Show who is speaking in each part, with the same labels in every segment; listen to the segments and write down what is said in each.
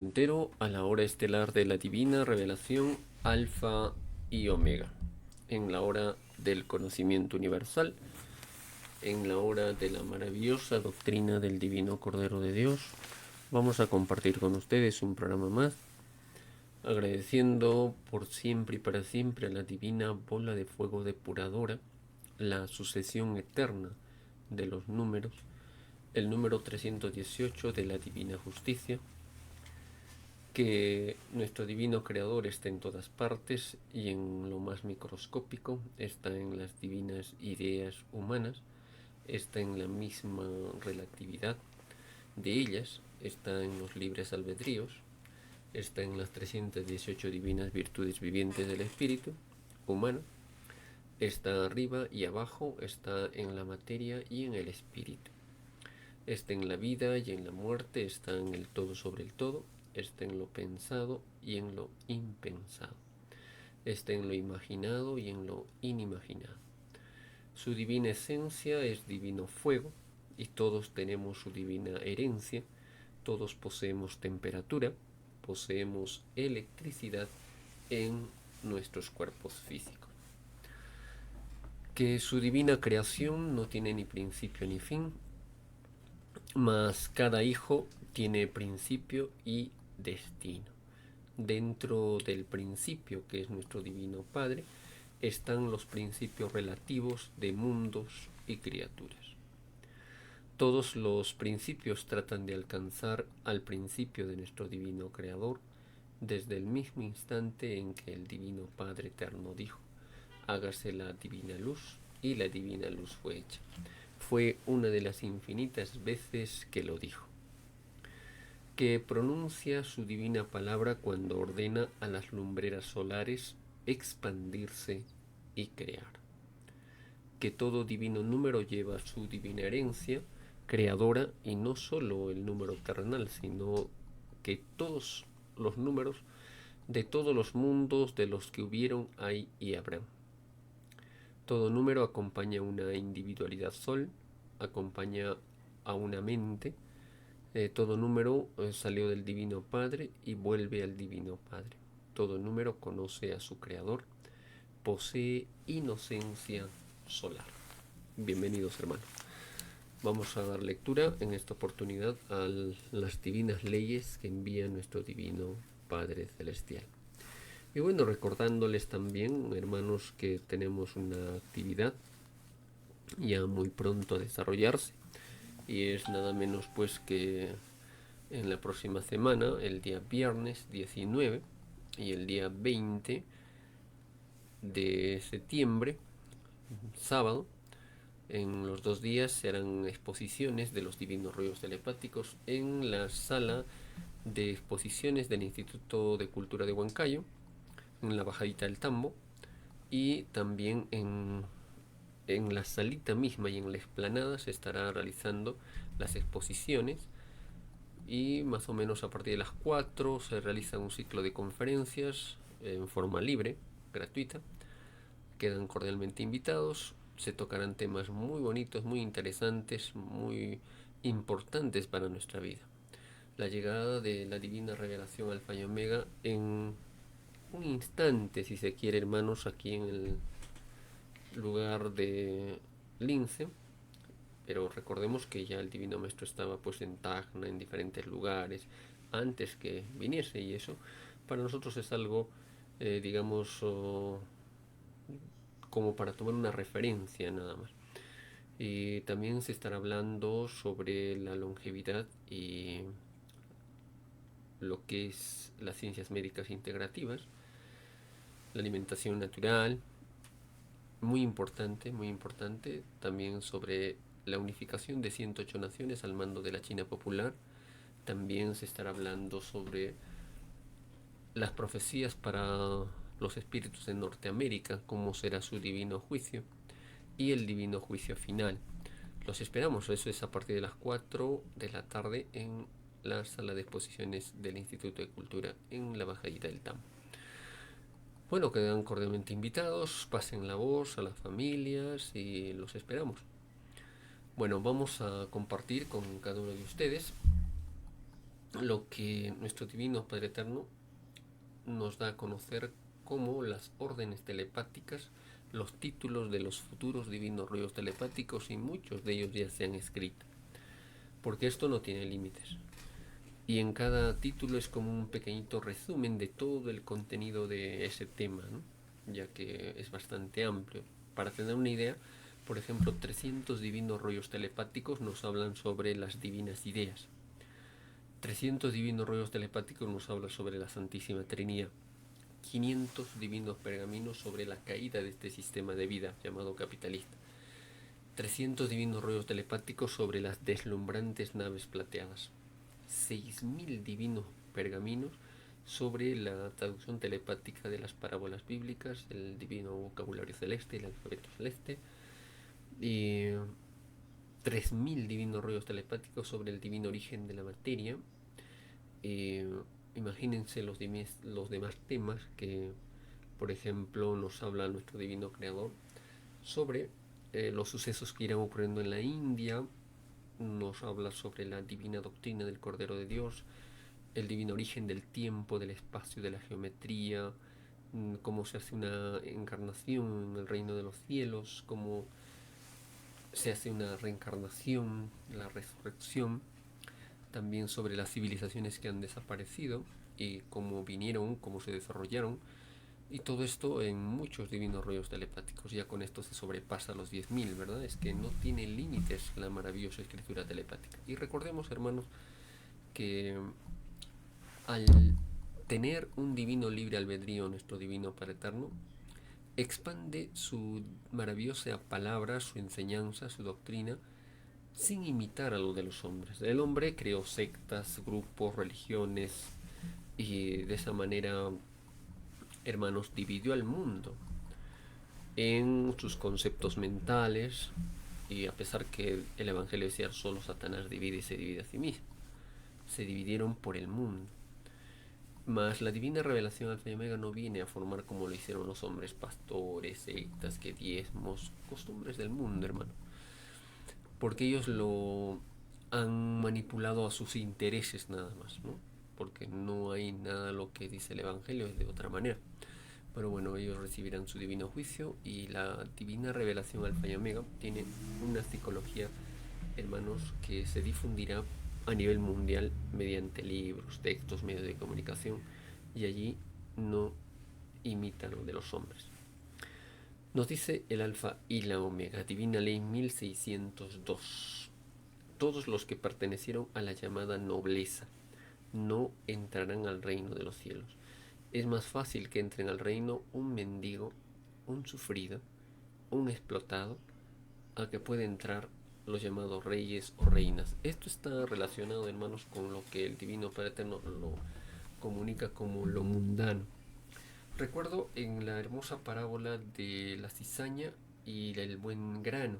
Speaker 1: Entero a la hora estelar de la divina revelación Alfa y Omega, en la hora del conocimiento universal, en la hora de la maravillosa doctrina del divino Cordero de Dios. Vamos a compartir con ustedes un programa más, agradeciendo por siempre y para siempre a la divina bola de fuego depuradora, la sucesión eterna de los números, el número 318 de la divina justicia, que nuestro divino creador está en todas partes y en lo más microscópico, está en las divinas ideas humanas, está en la misma relatividad de ellas, está en los libres albedríos, está en las 318 divinas virtudes vivientes del espíritu humano, está arriba y abajo, está en la materia y en el espíritu. Está en la vida y en la muerte, está en el todo sobre el todo, está en lo pensado y en lo impensado, está en lo imaginado y en lo inimaginado. Su divina esencia es divino fuego y todos tenemos su divina herencia, todos poseemos temperatura, poseemos electricidad en nuestros cuerpos físicos. Que su divina creación no tiene ni principio ni fin, mas cada hijo tiene principio y destino. Dentro del principio, que es nuestro divino Padre, están los principios relativos de mundos y criaturas. Todos los principios tratan de alcanzar al principio de nuestro divino Creador, desde el mismo instante en que el divino Padre Eterno dijo: hágase la divina luz, y la divina luz fue hecha. Fue una de las infinitas veces que lo dijo, que pronuncia su divina palabra cuando ordena a las lumbreras solares expandirse y crear, que todo divino número lleva su divina herencia creadora, y no solo el número terrenal, sino que todos los números de todos los mundos de los que hubieron, hay y habrán. Todo número acompaña una individualidad sol, acompaña a una mente. Todo número salió del Divino Padre y vuelve al Divino Padre. Todo número conoce a su Creador, posee inocencia solar. Bienvenidos, hermanos. Vamos a dar lectura en esta oportunidad a las divinas leyes que envía nuestro Divino Padre Celestial. Y bueno, recordándoles también, hermanos, que tenemos una actividad ya muy pronto a desarrollarse, y es nada menos pues que en la próxima semana, el día viernes 19 y el día 20 de septiembre, sábado, en los 2 días serán exposiciones de los divinos rollos telepáticos en la sala de exposiciones del Instituto de Cultura de Huancayo, en la bajadita del Tambo, y también en la salita misma y en la explanada se estará realizando las exposiciones, y más o menos a partir de las 4 se realiza un ciclo de conferencias en forma libre, gratuita. Quedan cordialmente invitados, se tocarán temas muy bonitos, muy interesantes, muy importantes para nuestra vida. La llegada de la divina revelación Alfa y Omega en un instante, si se quiere, hermanos, aquí en el lugar de Lince. Pero recordemos que ya el Divino Maestro estaba pues en Tacna, en diferentes lugares, antes que viniese, y eso para nosotros es algo, digamos, como para tomar una referencia nada más. Y también se estará hablando sobre la longevidad y lo que es las ciencias médicas integrativas, la alimentación natural, muy importante, también sobre la unificación de 108 naciones al mando de la China popular. También se estará hablando sobre las profecías para los espíritus de Norteamérica, cómo será su divino juicio y el divino juicio final. Los esperamos, eso es a partir de las 4 de la tarde en la sala de exposiciones del Instituto de Cultura en la bajadita del Tambo. Bueno, quedan cordialmente invitados, pasen la voz a las familias y los esperamos. Bueno, vamos a compartir con cada uno de ustedes lo que nuestro Divino Padre Eterno nos da a conocer como las órdenes telepáticas, los títulos de los futuros divinos rollos telepáticos, y muchos de ellos ya se han escrito, porque esto no tiene límites. Y en cada título es como un pequeñito resumen de todo el contenido de ese tema, ¿no? Ya que es bastante amplio. Para tener una idea, por ejemplo, 300 divinos rollos telepáticos nos hablan sobre las divinas ideas. 300 divinos rollos telepáticos nos hablan sobre la Santísima Trinidad. 500 divinos pergaminos sobre la caída de este sistema de vida llamado capitalista. 300 divinos rollos telepáticos sobre las deslumbrantes naves plateadas. 6.000 divinos pergaminos sobre la traducción telepática de las parábolas bíblicas, el divino vocabulario celeste, el alfabeto celeste, y 3.000 divinos rollos telepáticos sobre el divino origen de la materia. Imagínense los demás temas que, por ejemplo, nos habla nuestro divino creador sobre los sucesos que irán ocurriendo en la India. Nos habla sobre la divina doctrina del Cordero de Dios, el divino origen del tiempo, del espacio, de la geometría, cómo se hace una encarnación en el reino de los cielos, cómo se hace una reencarnación, la resurrección, también sobre las civilizaciones que han desaparecido y cómo vinieron, cómo se desarrollaron, y todo esto en muchos divinos rollos telepáticos. Ya con esto se sobrepasa los 10.000, ¿verdad? Es que no tiene límites la maravillosa escritura telepática. Y recordemos, hermanos, que al tener un divino libre albedrío, nuestro divino Padre Eterno expande su maravillosa palabra, su enseñanza, su doctrina, sin imitar a lo de los hombres. El hombre creó sectas, grupos, religiones, y de esa manera, hermanos, dividió al mundo en sus conceptos mentales, y a pesar que el Evangelio decía solo Satanás divide y se divide a sí mismo, se dividieron por el mundo. Mas la divina revelación alfa y omega no viene a formar como lo hicieron los hombres, pastores, sectas, que diezmos, costumbres del mundo, hermano. Porque ellos lo han manipulado a sus intereses nada más, ¿no? Porque no hay nada lo que dice el Evangelio, es de otra manera. Pero bueno, ellos recibirán su divino juicio, y la divina revelación alfa y omega tiene una psicología, hermanos, que se difundirá a nivel mundial mediante libros, textos, medios de comunicación, y allí no imitan lo de los hombres. Nos dice el alfa y la omega, divina ley 1602. Todos los que pertenecieron a la llamada nobleza no entrarán al reino de los cielos. Es más fácil que entren al reino un mendigo, un sufrido, un explotado, a que puede entrar los llamados reyes o reinas. Esto está relacionado, hermanos, con lo que el Divino Padre Eterno lo comunica como lo mundano. Recuerdo en la hermosa parábola de la cizaña y el buen grano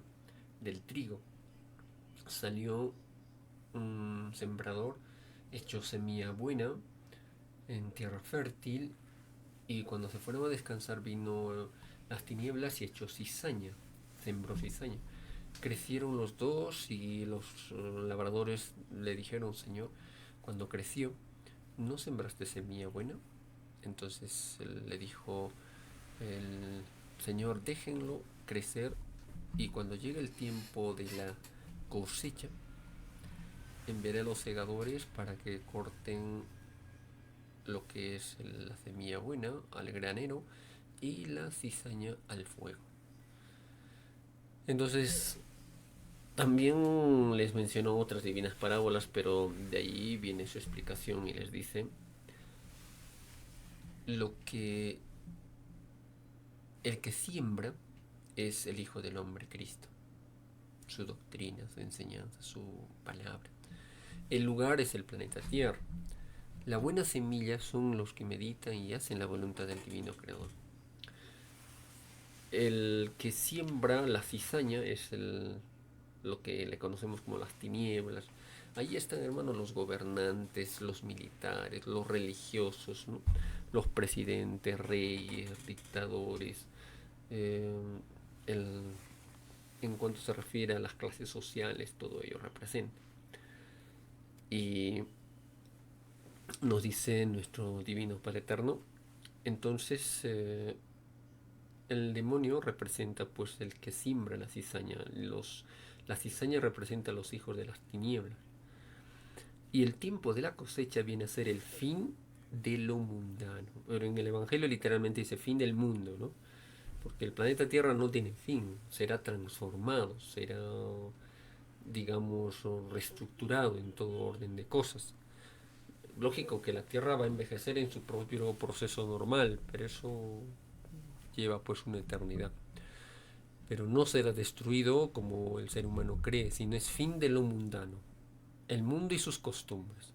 Speaker 1: del trigo. Salió un sembrador hecho semilla buena en tierra fértil, y cuando se fueron a descansar vino las tinieblas y echó cizaña, sembró cizaña. Crecieron los dos, y los labradores le dijeron: Señor, cuando creció, ¿no sembraste semilla buena? Entonces él le dijo el Señor: déjenlo crecer, y cuando llegue el tiempo de la cosecha, enviaré a los segadores para que corten lo que es la semilla buena al granero y la cizaña al fuego. Entonces también les mencionó otras divinas parábolas, pero de ahí viene su explicación, y les dice lo que el que siembra es el Hijo del Hombre, Cristo, su doctrina, su enseñanza, su palabra. El lugar es el planeta Tierra. La buena semilla son los que meditan y hacen la voluntad del divino creador. El que siembra la cizaña es lo que le conocemos como las tinieblas. Ahí están, hermanos, los gobernantes, los militares, los religiosos, ¿no? Los presidentes, reyes, dictadores. eh, el- en cuanto se refiere a las clases sociales, todo ello representa. Y nos dice nuestro Divino Padre Eterno. Entonces, el demonio representa pues el que siembra la cizaña. La cizaña representa a los hijos de las tinieblas. Y el tiempo de la cosecha viene a ser el fin de lo mundano. Pero en el Evangelio literalmente dice fin del mundo, ¿no? Porque el planeta Tierra no tiene fin, será transformado, será, digamos, reestructurado en todo orden de cosas. Lógico que la Tierra va a envejecer en su propio proceso normal, pero eso lleva pues una eternidad. Pero no será destruido como el ser humano cree, sino es fin de lo mundano, el mundo y sus costumbres.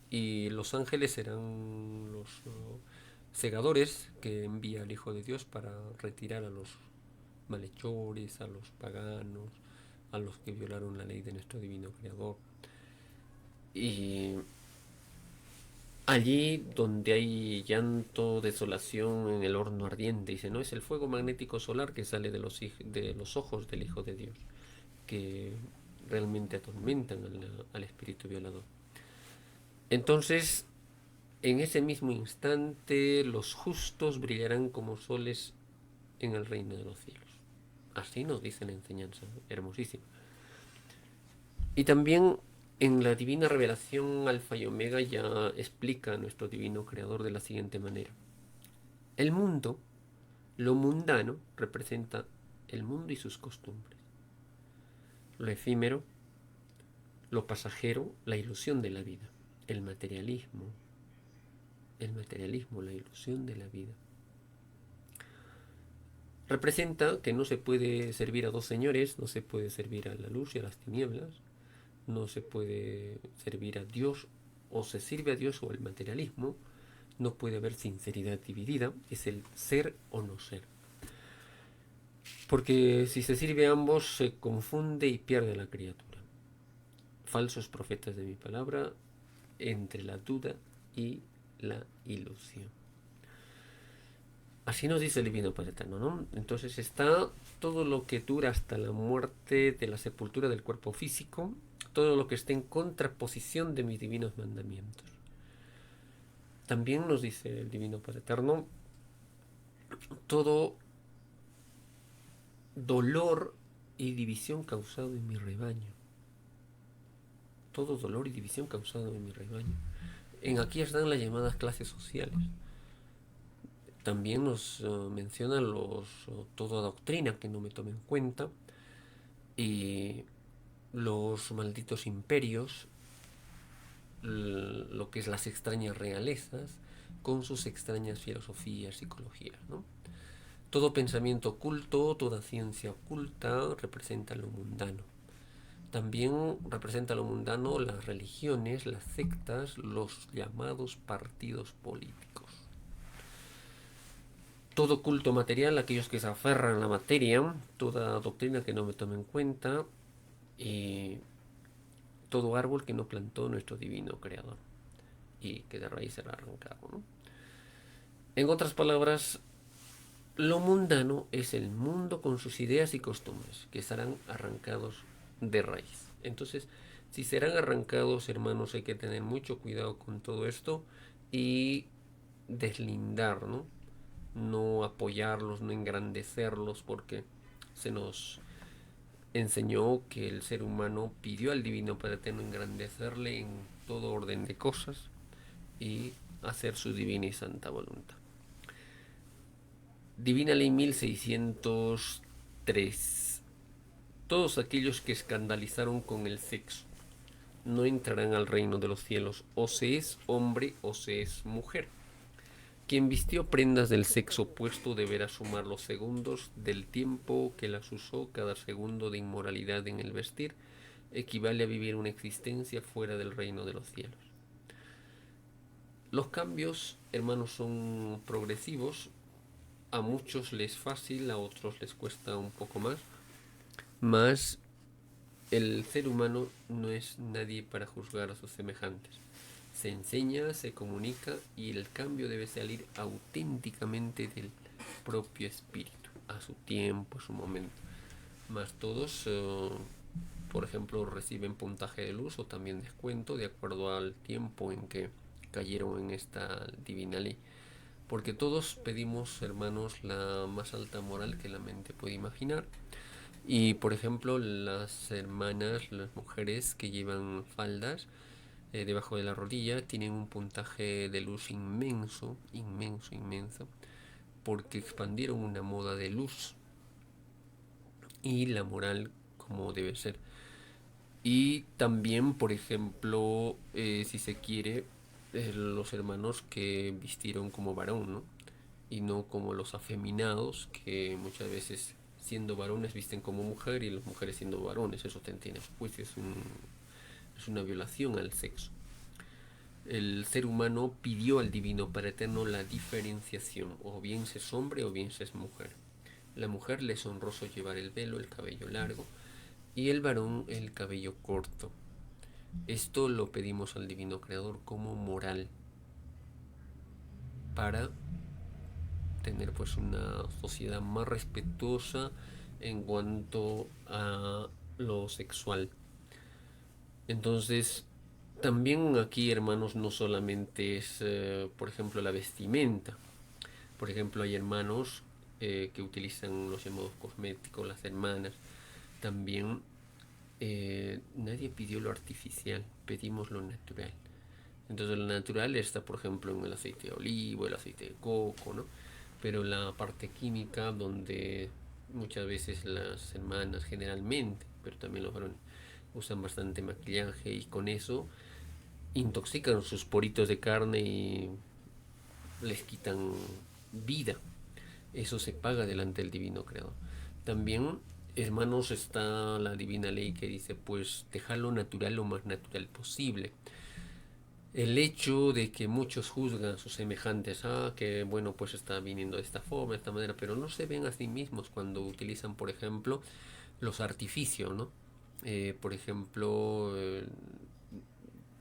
Speaker 1: Y los ángeles serán los segadores que envía el Hijo de Dios para retirar a los malhechores, a los paganos, a los que violaron la ley de nuestro divino Creador. Y allí donde hay llanto, desolación en el horno ardiente, dice, no es el fuego magnético solar que sale de los ojos del Hijo de Dios, que realmente atormentan al espíritu violador. Entonces, en ese mismo instante, los justos brillarán como soles en el reino de los cielos. Así nos dice la enseñanza, hermosísima. Y también en la divina revelación Alfa y Omega ya explica a nuestro divino creador de la siguiente manera. El mundo, lo mundano, representa el mundo y sus costumbres. Lo efímero, lo pasajero, la ilusión de la vida. El materialismo, la ilusión de la vida. Representa que no se puede servir a dos señores, no se puede servir a la luz y a las tinieblas, no se puede servir a Dios, o se sirve a Dios o al materialismo, no puede haber sinceridad dividida, es el ser o no ser. Porque si se sirve a ambos se confunde y pierde la criatura. Falsos profetas de mi palabra entre la duda y la ilusión. Así nos dice el Divino Padre Eterno, ¿no? Entonces está todo lo que dura hasta la muerte de la sepultura del cuerpo físico, todo lo que esté en contraposición de mis divinos mandamientos. También nos dice el Divino Padre Eterno, todo dolor y división causado en mi rebaño. Todo dolor y división causado en mi rebaño. Aquí están las llamadas clases sociales. También nos menciona toda doctrina que no me tome en cuenta, y los malditos imperios, lo que es las extrañas realezas, con sus extrañas filosofías, psicologías, ¿no? Todo pensamiento oculto, toda ciencia oculta representa lo mundano. También representa lo mundano las religiones, las sectas, los llamados partidos políticos. Todo culto material, aquellos que se aferran a la materia, toda doctrina que no me tome en cuenta, y todo árbol que no plantó nuestro divino creador y que de raíz será arrancado, ¿no? En otras palabras, lo mundano es el mundo con sus ideas y costumbres que serán arrancados de raíz. Entonces, si serán arrancados, hermanos, hay que tener mucho cuidado con todo esto y deslindar, ¿no? No apoyarlos, no engrandecerlos, porque se nos enseñó que el ser humano pidió al Divino Padre Eterno engrandecerle en todo orden de cosas y hacer su divina y santa voluntad. Divina Ley 1603. Todos aquellos que escandalizaron con el sexo no entrarán al reino de los cielos, o se es hombre o se es mujer. Quien vistió prendas del sexo opuesto deberá sumar los segundos del tiempo que las usó. Cada segundo de inmoralidad en el vestir equivale a vivir una existencia fuera del reino de los cielos. Los cambios, hermanos, son progresivos. A muchos les es fácil, a otros les cuesta un poco más. Mas el ser humano no es nadie para juzgar a sus semejantes. Se enseña, se comunica y el cambio debe salir auténticamente del propio espíritu, a su tiempo, a su momento. Mas todos, por ejemplo, reciben puntaje de luz o también descuento de acuerdo al tiempo en que cayeron en esta divina ley. Porque todos pedimos, hermanos, la más alta moral que la mente puede imaginar. Y por ejemplo, las hermanas, las mujeres que llevan faldas debajo de la rodilla, tienen un puntaje de luz inmenso, inmenso, inmenso, porque expandieron una moda de luz y la moral como debe ser. Y también, por ejemplo, si se quiere, los hermanos que vistieron como varón, ¿no? Y no como los afeminados, que muchas veces siendo varones visten como mujer y las mujeres siendo varones. Eso tiene juicio, es una violación al sexo. El ser humano pidió al Divino Padre Eterno la diferenciación, o bien se es hombre o bien se es mujer. La mujer le es honroso llevar el velo, el cabello largo, y el varón el cabello corto. Esto lo pedimos al Divino Creador como moral para tener pues una sociedad más respetuosa en cuanto a lo sexual. Entonces, también aquí, hermanos, no solamente es, por ejemplo, la vestimenta. Por ejemplo, hay hermanos que utilizan los llamados cosméticos, las hermanas. También nadie pidió lo artificial, pedimos lo natural. Entonces lo natural está, por ejemplo, en el aceite de olivo, el aceite de coco, ¿no? Pero la parte química, donde muchas veces las hermanas generalmente, pero también los varones, usan bastante maquillaje y con eso intoxican sus poritos de carne y les quitan vida. Eso se paga delante del divino creador. También, hermanos, está la divina ley que dice, pues, dejarlo natural lo más natural posible. El hecho de que muchos juzgan a sus semejantes, que bueno, pues está viniendo de esta forma, de esta manera, pero no se ven a sí mismos cuando utilizan, por ejemplo, los artificios, ¿no? Por ejemplo,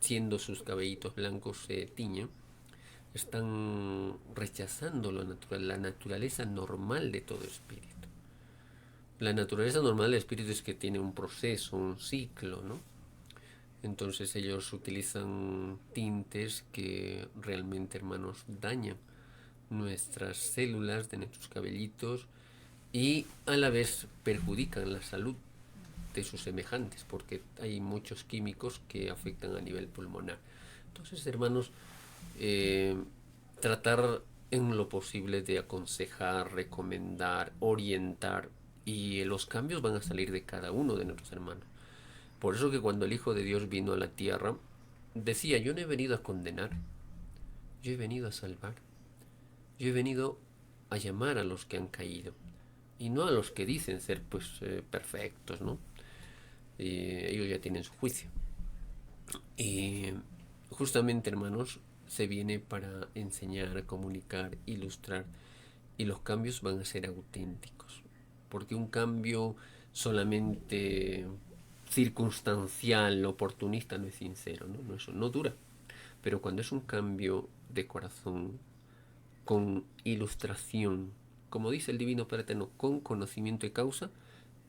Speaker 1: siendo sus cabellitos blancos se tiñen, están rechazando lo natural, la naturaleza normal de todo espíritu. La naturaleza normal del espíritu es que tiene un proceso, un ciclo, ¿no? Entonces ellos utilizan tintes que realmente, hermanos, dañan nuestras células de nuestros cabellitos y a la vez perjudican la salud de sus semejantes porque hay muchos químicos que afectan a nivel pulmonar. Entonces, hermanos, eh, tratar en lo posible de aconsejar, recomendar, orientar y los cambios van a salir de cada uno de nuestros hermanos. Por eso que cuando el Hijo de Dios vino a la tierra, decía, yo no he venido a condenar, yo he venido a salvar, yo he venido a llamar a los que han caído y no a los que dicen ser pues perfectos, ¿no? Ellos ya tienen su juicio. Y justamente, hermanos, se viene para enseñar, comunicar, ilustrar y los cambios van a ser auténticos. Porque un cambio solamente circunstancial, oportunista, no es sincero, ¿no? Eso no dura. Pero cuando es un cambio de corazón, con ilustración, como dice el Divino Padre Eterno, con conocimiento de causa,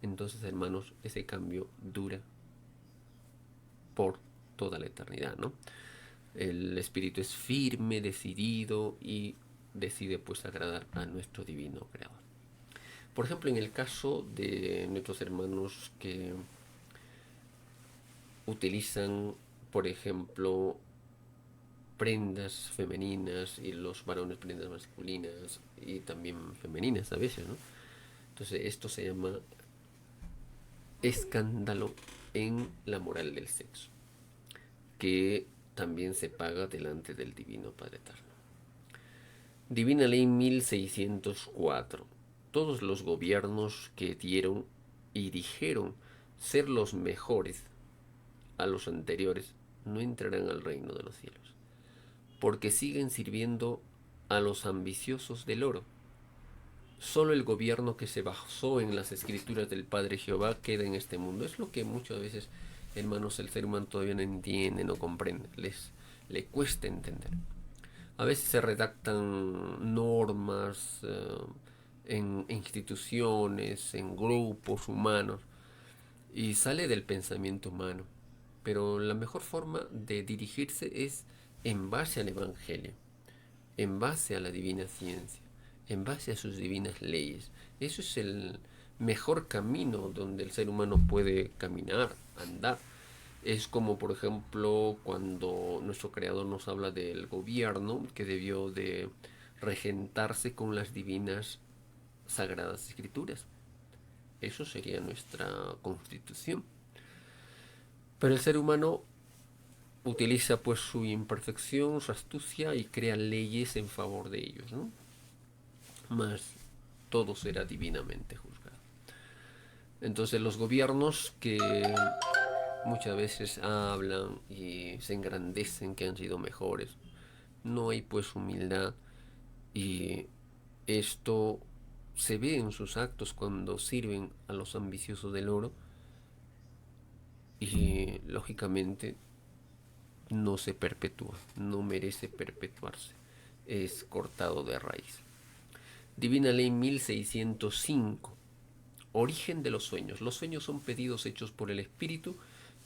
Speaker 1: entonces, hermanos, ese cambio dura por toda la eternidad, ¿no? El espíritu es firme, decidido y decide pues agradar a nuestro divino creador. Por ejemplo, en el caso de nuestros hermanos que utilizan, por ejemplo, prendas femeninas y los varones prendas masculinas y también femeninas a veces, ¿no? Entonces esto se llama escándalo en la moral del sexo, que también se paga delante del Divino Padre Eterno. Divina Ley 1604. Todos los gobiernos que dieron y dijeron ser los mejores a los anteriores no entrarán al reino de los cielos, porque siguen sirviendo a los ambiciosos del oro. Solo el gobierno que se basó en las escrituras del Padre Jehová queda en este mundo. Es lo que muchas veces, hermanos, el ser humano todavía no entiende, no comprende, le cuesta entender. A veces se redactan normas en instituciones, en grupos humanos, y sale del pensamiento humano. Pero la mejor forma de dirigirse es en base al Evangelio, en base a la divina ciencia, en base a sus divinas leyes. Eso es el mejor camino donde el ser humano puede caminar, andar. Es como, por ejemplo, cuando nuestro creador nos habla del gobierno que debió de regentarse con las divinas sagradas escrituras. Eso sería nuestra constitución. Pero el ser humano utiliza pues su imperfección, su astucia y crea leyes en favor de ellos, ¿no? Mas todo será divinamente juzgado. Entonces los gobiernos que muchas veces hablan y se engrandecen que han sido mejores, no hay pues humildad, y esto se ve en sus actos cuando sirven a los ambiciosos del oro, y lógicamente no se perpetúa, no merece perpetuarse, es cortado de raíz. Divina Ley 1605. Origen de los sueños. Los sueños son pedidos hechos por el espíritu.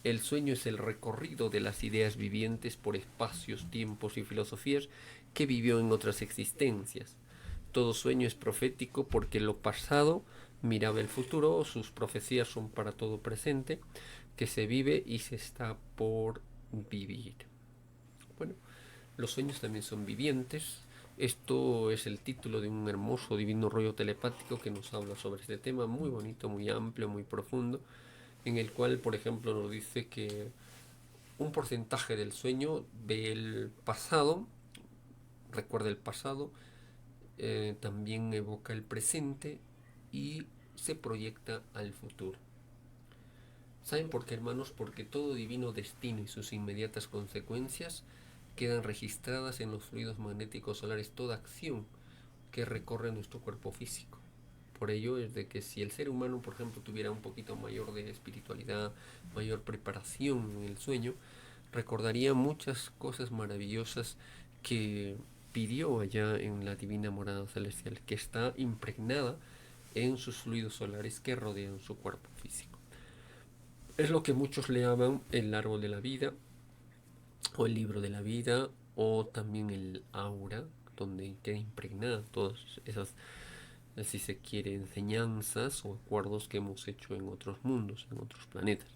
Speaker 1: El sueño es el recorrido de las ideas vivientes por espacios, tiempos y filosofías que vivió en otras existencias. Todo sueño es profético porque lo pasado miraba el futuro, sus profecías son para todo presente, que se vive y se está por vivir. Bueno, los sueños también son vivientes. Esto es el título de un hermoso divino rollo telepático que nos habla sobre este tema, muy bonito, muy amplio, muy profundo, en el cual, por ejemplo, nos dice que un porcentaje del sueño ve el pasado, recuerda el pasado, también evoca el presente y se proyecta al futuro. ¿Saben por qué, hermanos? Porque todo divino destino y sus inmediatas consecuencias quedan registradas en los fluidos magnéticos solares, toda acción que recorre nuestro cuerpo físico. Por ello es de que si el ser humano, por ejemplo, tuviera un poquito mayor de espiritualidad, mayor preparación en el sueño, recordaría muchas cosas maravillosas que pidió allá en la divina morada celestial, que está impregnada en sus fluidos solares que rodean su cuerpo físico. Es lo que muchos le llaman el árbol de la vida, o el libro de la vida, o también el aura, donde queda impregnada todas esas, si se quiere, enseñanzas o acuerdos que hemos hecho en otros mundos, en otros planetas.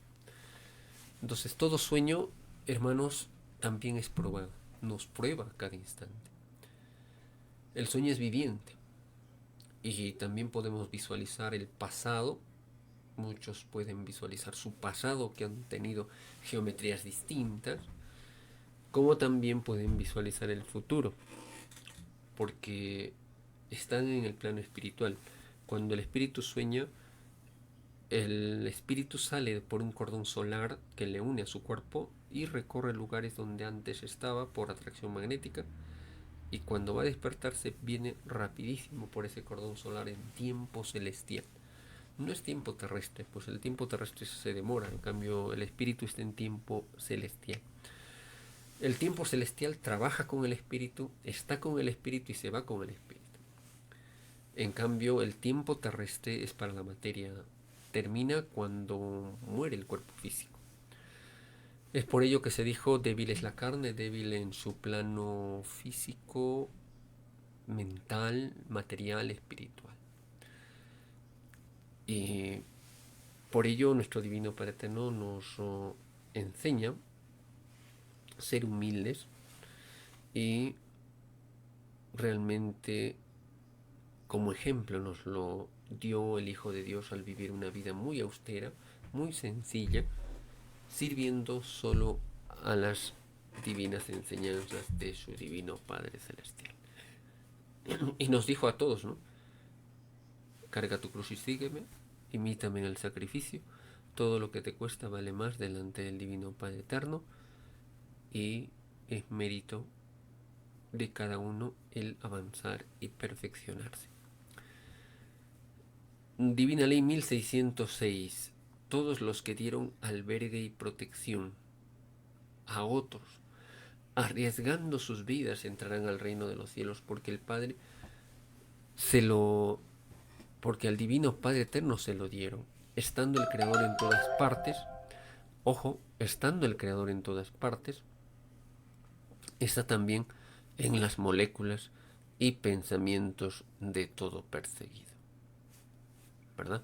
Speaker 1: Entonces todo sueño, hermanos, también es probado, nos prueba cada instante. El sueño es viviente y también podemos visualizar el pasado. Muchos pueden visualizar su pasado, que han tenido geometrías distintas, como también pueden visualizar el futuro, porque están en el plano espiritual. Cuando el espíritu sueña, el espíritu sale por un cordón solar que le une a su cuerpo y recorre lugares donde antes estaba por atracción magnética, y cuando va a despertarse viene rapidísimo por ese cordón solar en tiempo celestial. No es tiempo terrestre, pues el tiempo terrestre se demora, en cambio el espíritu está en tiempo celestial. El tiempo celestial trabaja con el espíritu, está con el espíritu y se va con el espíritu. En cambio, el tiempo terrestre es para la materia, termina cuando muere el cuerpo físico. Es por ello que se dijo: débil es la carne, débil en su plano físico, mental, material, espiritual. Y por ello nuestro Divino Padre Eterno nos enseña a ser humildes, y realmente como ejemplo nos lo dio el Hijo de Dios al vivir una vida muy austera, muy sencilla, sirviendo solo a las divinas enseñanzas de su Divino Padre Celestial. Y nos dijo a todos, ¿no? Carga tu cruz y sígueme, imítame en el sacrificio, todo lo que te cuesta vale más delante del Divino Padre Eterno, y es mérito de cada uno el avanzar y perfeccionarse. Divina Ley 1606. Todos los que dieron albergue y protección a otros, arriesgando sus vidas, entrarán al reino de los cielos, porque el Padre porque al Divino Padre Eterno se lo dieron, estando el Creador en todas partes. Ojo, estando el Creador en todas partes, está también en las moléculas y pensamientos de todo perseguido, ¿verdad?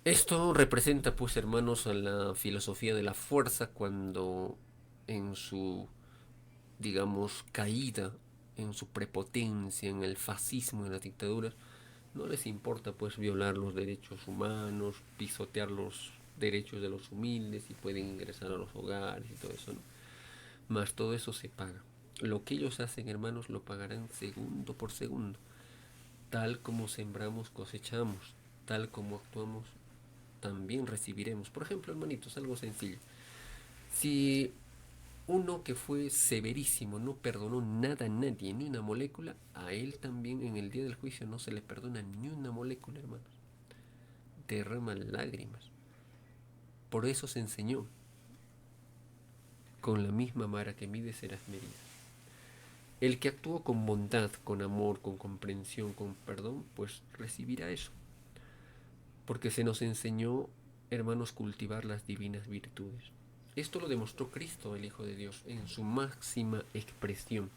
Speaker 1: Esto representa, pues, hermanos, a la filosofía de la fuerza cuando en su, digamos, caída, en su prepotencia, en el fascismo, en las dictaduras, no les importa, pues, violar los derechos humanos, pisotear los derechos de los humildes y pueden ingresar a los hogares y todo eso, ¿no? Mas todo eso se paga. Lo que ellos hacen, hermanos, lo pagarán segundo por segundo. Tal como sembramos, cosechamos. Tal como actuamos, también recibiremos. Por ejemplo, hermanitos, algo sencillo. Si uno que fue severísimo no perdonó nada a nadie, ni una molécula, a él también en el día del juicio no se le perdona ni una molécula, hermanos. Derrama lágrimas. Por eso se enseñó. Con la misma vara que mides serás medida. El que actuó con bondad, con amor, con comprensión, con perdón, pues recibirá eso. Porque se nos enseñó, hermanos, cultivar las divinas virtudes. Esto lo demostró Cristo, el Hijo de Dios, en su máxima expresión.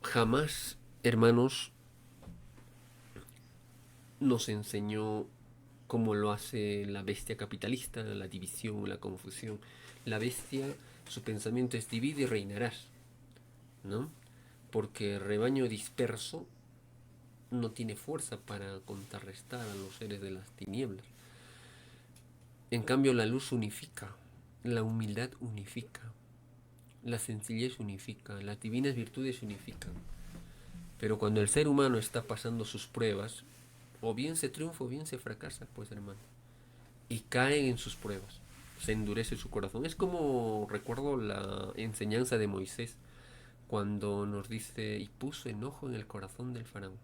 Speaker 1: Jamás, hermanos, nos enseñó como lo hace la bestia capitalista, la división, la confusión. La bestia, su pensamiento es divide y reinarás, ¿no? Porque el rebaño disperso no tiene fuerza para contrarrestar a los seres de las tinieblas. En cambio, la luz unifica, la humildad unifica, la sencillez unifica, las divinas virtudes unifican. Pero cuando el ser humano está pasando sus pruebas, o bien se triunfa o bien se fracasa, pues hermano. Y caen en sus pruebas. Se endurece su corazón. Es como recuerdo la enseñanza de Moisés cuando nos dice, y puso enojo en el corazón del faraón.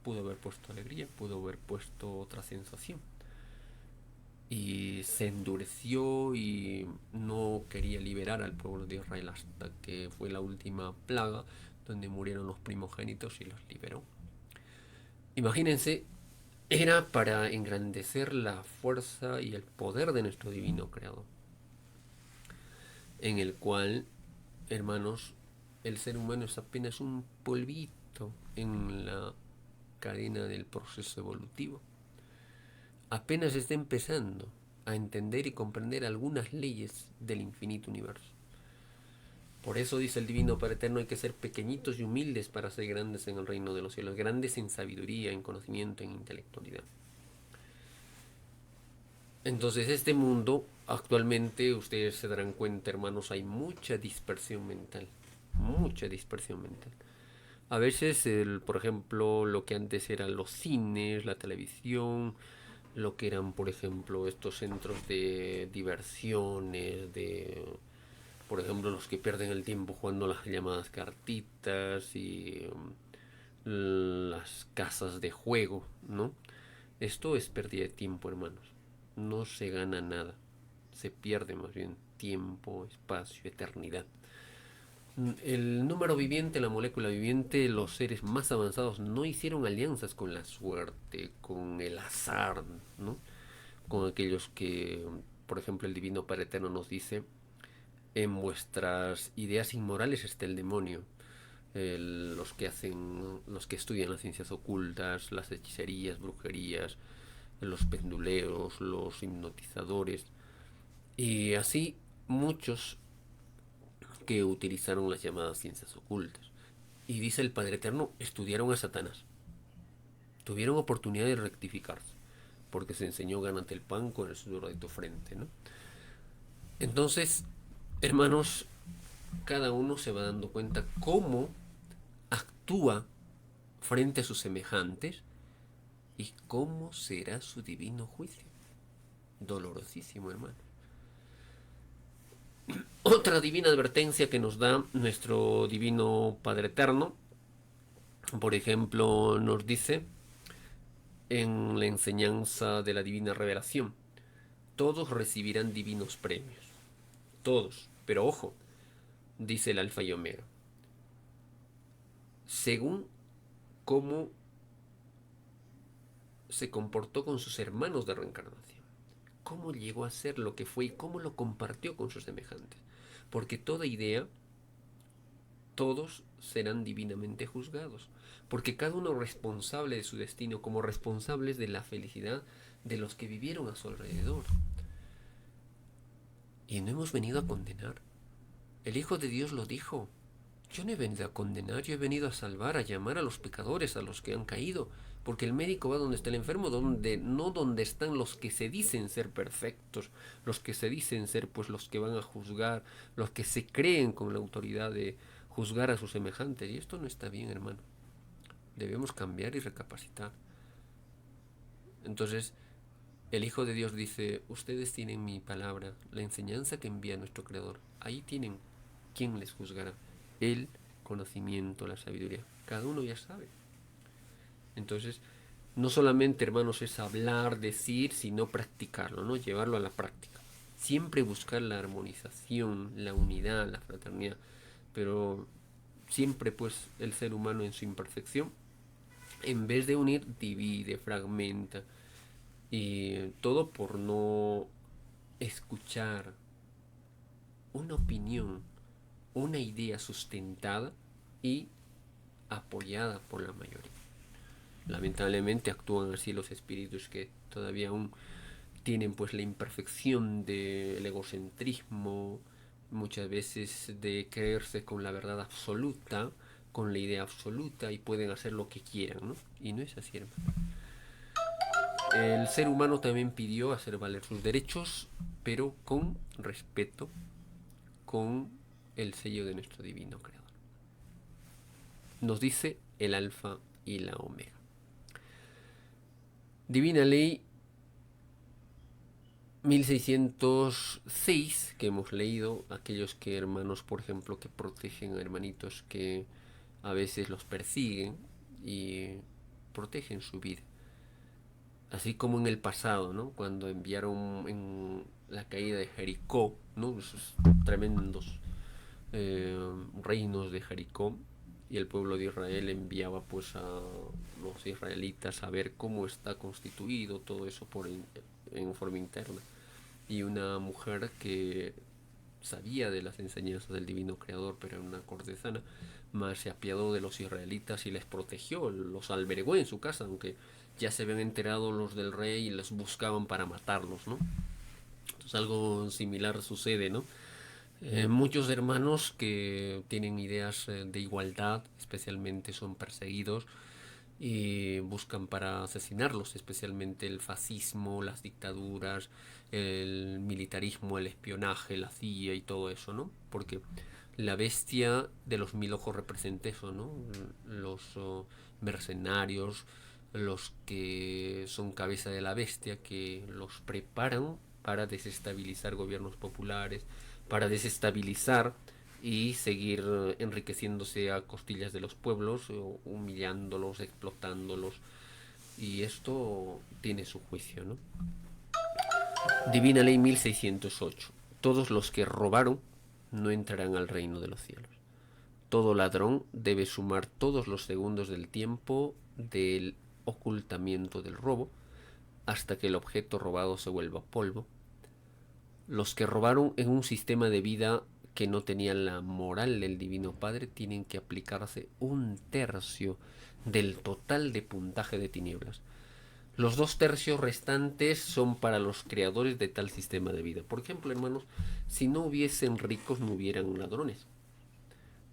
Speaker 1: Pudo haber puesto alegría, pudo haber puesto otra sensación. Y se endureció y no quería liberar al pueblo de Israel hasta que fue la última plaga donde murieron los primogénitos y los liberó. Imagínense, era para engrandecer la fuerza y el poder de nuestro divino creador, en el cual, hermanos, el ser humano es apenas un polvito en la cadena del proceso evolutivo. Apenas está empezando a entender y comprender algunas leyes del infinito universo. Por eso dice el Divino Padre Eterno, hay que ser pequeñitos y humildes para ser grandes en el reino de los cielos, grandes en sabiduría, en conocimiento, en intelectualidad. Entonces este mundo, actualmente, ustedes se darán cuenta, hermanos, hay mucha dispersión mental, mucha dispersión mental. A veces, por ejemplo, lo que antes eran los cines, la televisión, lo que eran, por ejemplo, estos centros de diversiones, por ejemplo, los que pierden el tiempo jugando las llamadas cartitas y las casas de juego, ¿no? Esto es pérdida de tiempo, hermanos. No se gana nada. Se pierde más bien tiempo, espacio, eternidad. El número viviente, la molécula viviente, los seres más avanzados no hicieron alianzas con la suerte, con el azar, ¿no? Con aquellos que, por ejemplo, el Divino Padre Eterno nos dice, en vuestras ideas inmorales está el demonio. Los que estudian las ciencias ocultas, las hechicerías, brujerías, los penduleos, los hipnotizadores, y así muchos que utilizaron las llamadas ciencias ocultas. Y dice el Padre Eterno, estudiaron a Satanás. Tuvieron oportunidad de rectificarse, porque se enseñó gánate el pan con el sudor de tu frente, ¿no? Entonces, hermanos, cada uno se va dando cuenta cómo actúa frente a sus semejantes y cómo será su divino juicio. Dolorosísimo, hermano. Otra divina advertencia que nos da nuestro divino Padre Eterno, por ejemplo, nos dice en la enseñanza de la divina revelación, todos recibirán divinos premios. Todos. Pero ojo, dice el Alfa y Omega, según cómo se comportó con sus hermanos de reencarnación. cómo llegó a ser lo que fue y cómo lo compartió con sus semejantes. Porque toda idea, todos serán divinamente juzgados, porque cada uno responsable de su destino, como responsables de la felicidad de los que vivieron a su alrededor. Y no hemos venido a condenar. El Hijo de Dios lo dijo. Yo no he venido a condenar, yo he venido a salvar, a llamar a los pecadores, a los que han caído. Porque el médico va donde está el enfermo, no donde están los que se dicen ser perfectos, los que se dicen ser pues los que van a juzgar, los que se creen con la autoridad de juzgar a sus semejantes. Y esto no está bien, hermano. Debemos cambiar y recapacitar. Entonces, el Hijo de Dios dice, ustedes tienen mi palabra, la enseñanza que envía nuestro Creador. Ahí tienen quién les juzgará. El conocimiento, la sabiduría. Cada uno ya sabe. Entonces, no solamente, hermanos, es hablar, decir, sino practicarlo, ¿no? Llevarlo a la práctica. Siempre buscar la armonización, la unidad, la fraternidad. Pero siempre, pues, el ser humano en su imperfección, en vez de unir, divide, fragmenta. Y todo por no escuchar una opinión, una idea sustentada y apoyada por la mayoría. Lamentablemente actúan así los espíritus que todavía aún tienen pues la imperfección del egocentrismo, muchas veces de creerse con la verdad absoluta, con la idea absoluta y pueden hacer lo que quieran, ¿no? Y no es así, hermano. El ser humano también pidió hacer valer sus derechos, pero con respeto, con el sello de nuestro divino creador. Nos dice el alfa y la omega. Divina Ley 1606 que hemos leído, aquellos que hermanos, por ejemplo, que protegen a hermanitos que a veces los persiguen y protegen su vida. Así como en el pasado, ¿no? Cuando enviaron en la caída de Jericó, ¿no? Esos tremendos reinos de Jericó, y el pueblo de Israel enviaba pues a los israelitas a ver cómo está constituido todo eso en forma interna. Y una mujer que sabía de las enseñanzas del divino creador, pero era una cortesana, más se apiadó de los israelitas y les protegió, los albergó en su casa, aunque ya se habían enterado los del rey y los buscaban para matarlos, ¿no? Entonces algo similar sucede, ¿no? Muchos hermanos que tienen ideas de igualdad, especialmente son perseguidos y buscan para asesinarlos, especialmente el fascismo, las dictaduras, el militarismo, el espionaje, la CIA y todo eso, ¿no? Porque la bestia de los mil ojos representa eso, ¿no? Los mercenarios, los que son cabeza de la bestia, que los preparan para desestabilizar gobiernos populares, para desestabilizar y seguir enriqueciéndose a costillas de los pueblos, humillándolos, explotándolos. Y esto tiene su juicio, ¿no? Divina Ley 1608. Todos los que robaron no entrarán al reino de los cielos. Todo ladrón debe sumar todos los segundos del tiempo del ocultamiento del robo hasta que el objeto robado se vuelva polvo. Los que robaron en un sistema de vida que no tenían la moral del Divino Padre tienen que aplicarse un tercio del total de puntaje de tinieblas. Los 2 tercios restantes son para los creadores de tal sistema de vida. Por ejemplo, hermanos, si no hubiesen ricos, no hubieran ladrones.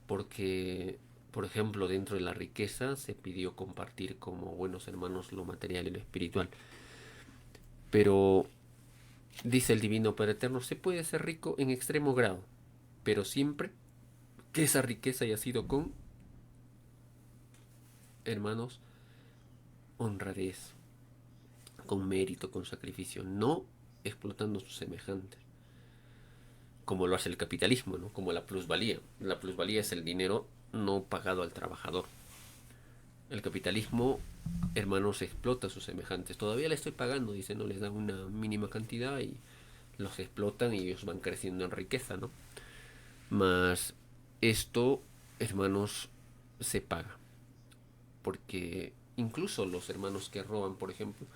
Speaker 1: Porque, por ejemplo, dentro de la riqueza se pidió compartir como buenos hermanos lo material y lo espiritual. Pero dice el Divino Padre Eterno, se puede ser rico en extremo grado, pero siempre que esa riqueza haya sido con, hermanos, honradez, con mérito, con sacrificio, no explotando a sus semejantes, como lo hace el capitalismo, ¿no? Como la plusvalía. La plusvalía es el dinero no pagado al trabajador. El capitalismo, hermanos, explota a sus semejantes. Todavía le estoy pagando, dice, no les dan una mínima cantidad y los explotan y ellos van creciendo en riqueza, ¿no? Mas esto, hermanos, se paga. Porque incluso los hermanos que roban, por ejemplo,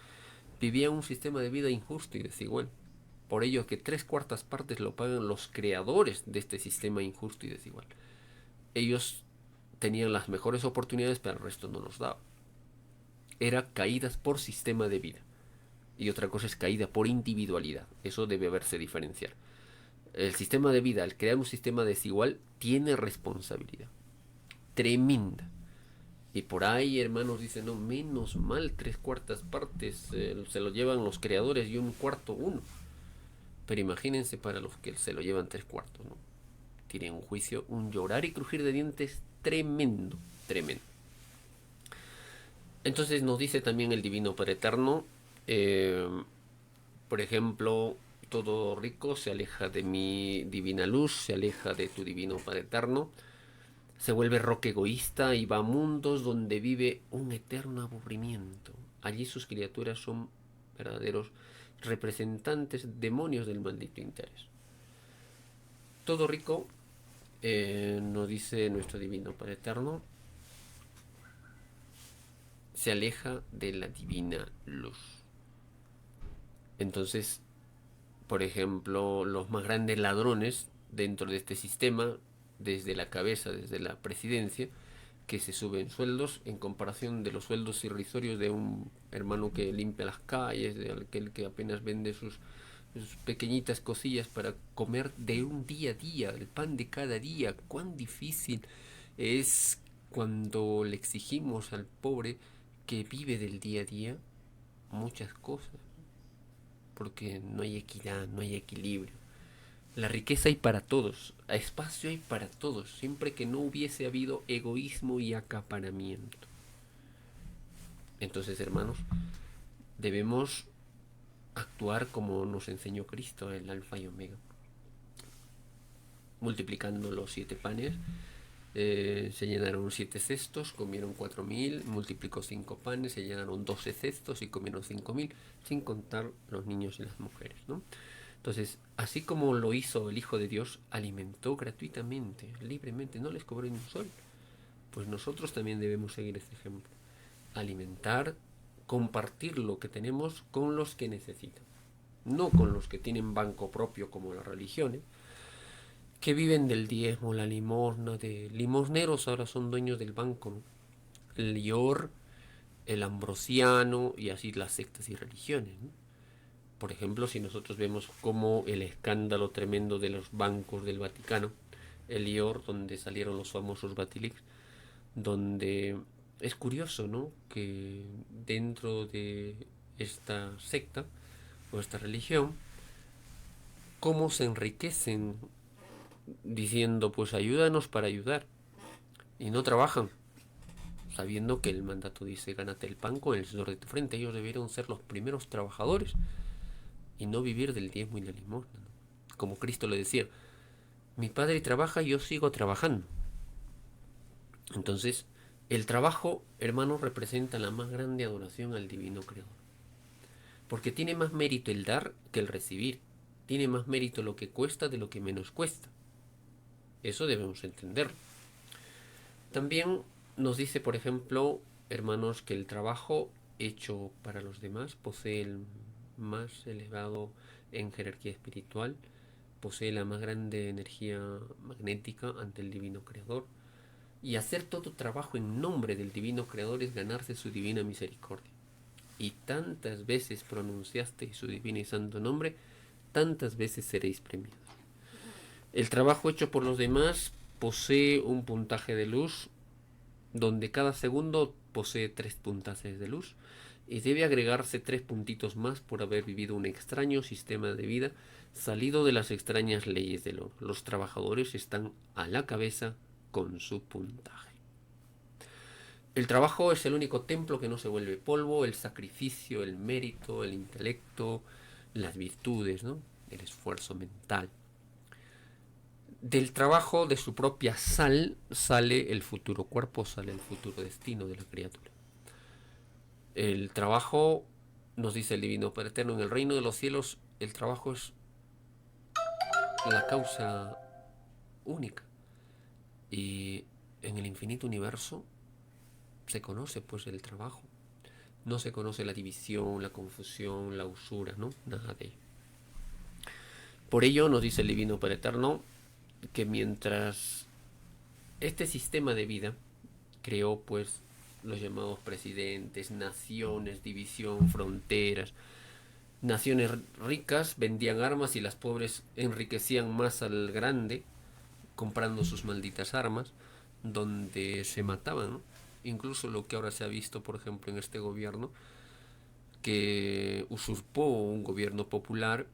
Speaker 1: vivían un sistema de vida injusto y desigual. Por ello que 3/4 partes lo pagan los creadores de este sistema injusto y desigual. Ellos tenían las mejores oportunidades, pero el resto no los daba. Era caídas por sistema de vida. Y otra cosa es caída por individualidad. Eso debe verse diferenciar. El sistema de vida, al crear un sistema desigual, tiene responsabilidad tremenda. Y por ahí, hermanos, dicen, no, menos mal 3/4 partes se lo llevan los creadores y 1/4 uno. Pero imagínense para los que se lo llevan 3/4, ¿no? Tienen un juicio, un llorar y crujir de dientes tremendo, tremendo. Entonces nos dice también el Divino Padre Eterno, por ejemplo, todo rico se aleja de mi divina luz, se aleja de tu Divino Padre Eterno, se vuelve roca egoísta y va a mundos donde vive un eterno aburrimiento. Allí sus criaturas son verdaderos representantes, demonios del maldito interés. Todo rico, nos dice nuestro Divino Padre Eterno, se aleja de la divina luz. Entonces, por ejemplo, los más grandes ladrones dentro de este sistema, desde la cabeza, desde la presidencia, que se suben sueldos en comparación de los sueldos irrisorios de un hermano que limpia las calles, de aquel que apenas vende sus pequeñitas cosillas para comer de un día a día, el pan de cada día. Cuán difícil es cuando le exigimos al pobre que vive del día a día muchas cosas, porque no hay equidad, no hay equilibrio. La riqueza hay para todos, espacio hay para todos, siempre que no hubiese habido egoísmo y acaparamiento. Entonces, hermanos, debemos actuar como nos enseñó Cristo, el Alfa y Omega, multiplicando los 7 panes. Se llenaron 7 cestos, comieron 4.000, multiplicó 5 panes, se llenaron 12 cestos y comieron 5.000, sin contar los niños y las mujeres, ¿no? Entonces, así como lo hizo el Hijo de Dios, alimentó gratuitamente, libremente, no les cobró ni un sol. Pues nosotros también debemos seguir ese ejemplo. Alimentar, compartir lo que tenemos con los que necesitan. No con los que tienen banco propio como las religiones, que viven del diezmo, la limosna, de limosneros ahora son dueños del banco, ¿no? El IOR, el ambrosiano y así las sectas y religiones, ¿no? Por ejemplo, si nosotros vemos como el escándalo tremendo de los bancos del Vaticano, el IOR, donde salieron los famosos Batilix, donde es curioso, ¿no?, que dentro de esta secta o esta religión, cómo se enriquecen diciendo, pues ayúdanos para ayudar, y no trabajan, sabiendo que el mandato dice, gánate el pan con el sudor de tu frente. Ellos debieron ser los primeros trabajadores y no vivir del diezmo y la limosna, ¿no? Como Cristo le decía, mi Padre trabaja y yo sigo trabajando. Entonces, el trabajo, hermanos, representa la más grande adoración al divino creador, porque tiene más mérito el dar que el recibir. Tiene más mérito lo que cuesta de lo que menos cuesta. Eso debemos entenderlo. También nos dice, por ejemplo, hermanos, que el trabajo hecho para los demás posee el más elevado en jerarquía espiritual, posee la más grande energía magnética ante el divino creador, y hacer todo trabajo en nombre del divino creador es ganarse su divina misericordia. Y tantas veces pronunciaste su divino y santo nombre, tantas veces seréis premiados. El trabajo hecho por los demás posee un puntaje de luz, donde cada segundo posee 3 puntajes de luz, y debe agregarse 3 puntitos más por haber vivido un extraño sistema de vida salido de las extrañas leyes del oro. Los trabajadores están a la cabeza con su puntaje. El trabajo es el único templo que no se vuelve polvo, el sacrificio, el mérito, el intelecto, las virtudes, ¿no?, el esfuerzo mental. Del trabajo de su propia sal sale el futuro cuerpo, sale el futuro destino de la criatura. El trabajo, nos dice el Divino Padre Eterno, en el reino de los cielos, el trabajo es la causa única. Y en el infinito universo se conoce pues el trabajo. No se conoce la división, la confusión, la usura, ¿no? Nada de ello. Por ello nos dice el Divino Padre Eterno que mientras este sistema de vida creó pues los llamados presidentes, naciones, división, fronteras, naciones ricas vendían armas y las pobres enriquecían más al grande comprando sus malditas armas, donde se mataban, ¿no? Incluso lo que ahora se ha visto, por ejemplo, en este gobierno, que usurpó un gobierno popular,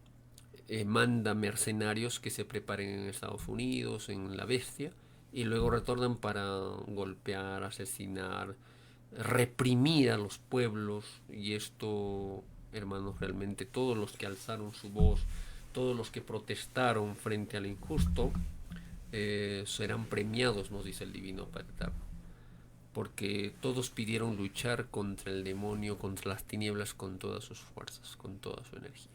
Speaker 1: manda mercenarios que se preparen en Estados Unidos, en la bestia, y luego retornan para golpear, asesinar, reprimir a los pueblos. Y esto, hermanos, realmente todos los que alzaron su voz, todos los que protestaron frente al injusto, serán premiados, nos dice el Divino Padre Eterno, porque todos pidieron luchar contra el demonio, contra las tinieblas, con todas sus fuerzas, con toda su energía.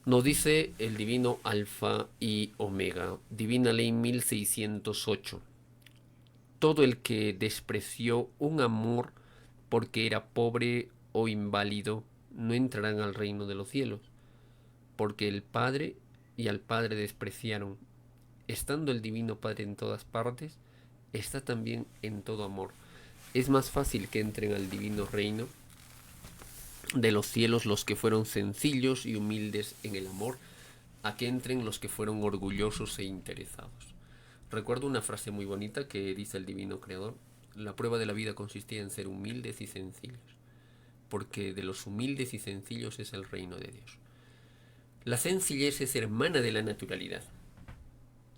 Speaker 1: Nos dice el Divino Alfa y Omega, Divina Ley 1608. Todo el que despreció un amor porque era pobre o inválido no entrarán al reino de los cielos, porque el Padre y al Padre despreciaron. Estando el Divino Padre en todas partes, está también en todo amor. Es más fácil que entren al divino reino de los cielos los que fueron sencillos y humildes en el amor, a que entren los que fueron orgullosos e interesados. Recuerdo una frase muy bonita que dice el Divino Creador: la prueba de la vida consistía en ser humildes y sencillos, porque de los humildes y sencillos es el reino de Dios. La sencillez es hermana de la naturalidad.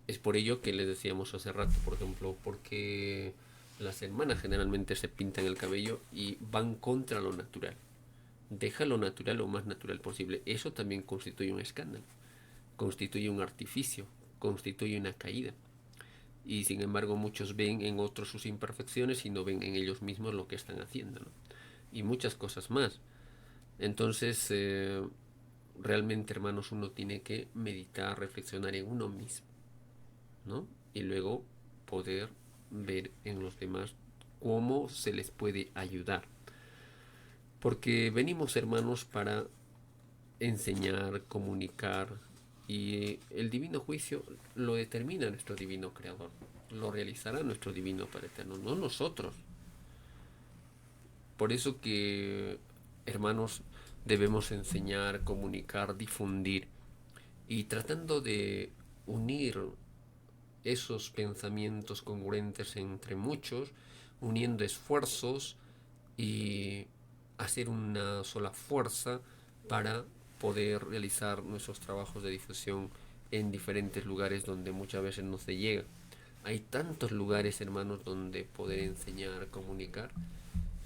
Speaker 1: Es por ello que les decíamos hace rato, por ejemplo, porque las hermanas generalmente se pintan el cabello y van contra lo natural. Deja lo natural lo más natural posible. Eso también constituye un escándalo, constituye un artificio, constituye una caída. Y sin embargo muchos ven en otros sus imperfecciones y no ven en ellos mismos lo que están haciendo, ¿no? Y muchas cosas más. Entonces, realmente, hermanos, uno tiene que meditar, reflexionar en uno mismo, ¿no? Y luego poder ver en los demás cómo se les puede ayudar. Porque venimos, hermanos, para enseñar, comunicar, y el divino juicio lo determina nuestro divino creador, lo realizará nuestro divino Padre Eterno, no nosotros. Por eso que, hermanos, debemos enseñar, comunicar, difundir, y tratando de unir esos pensamientos congruentes entre muchos, uniendo esfuerzos y hacer una sola fuerza para poder realizar nuestros trabajos de difusión en diferentes lugares donde muchas veces no se llega. Hay tantos lugares, hermanos, donde poder enseñar, comunicar,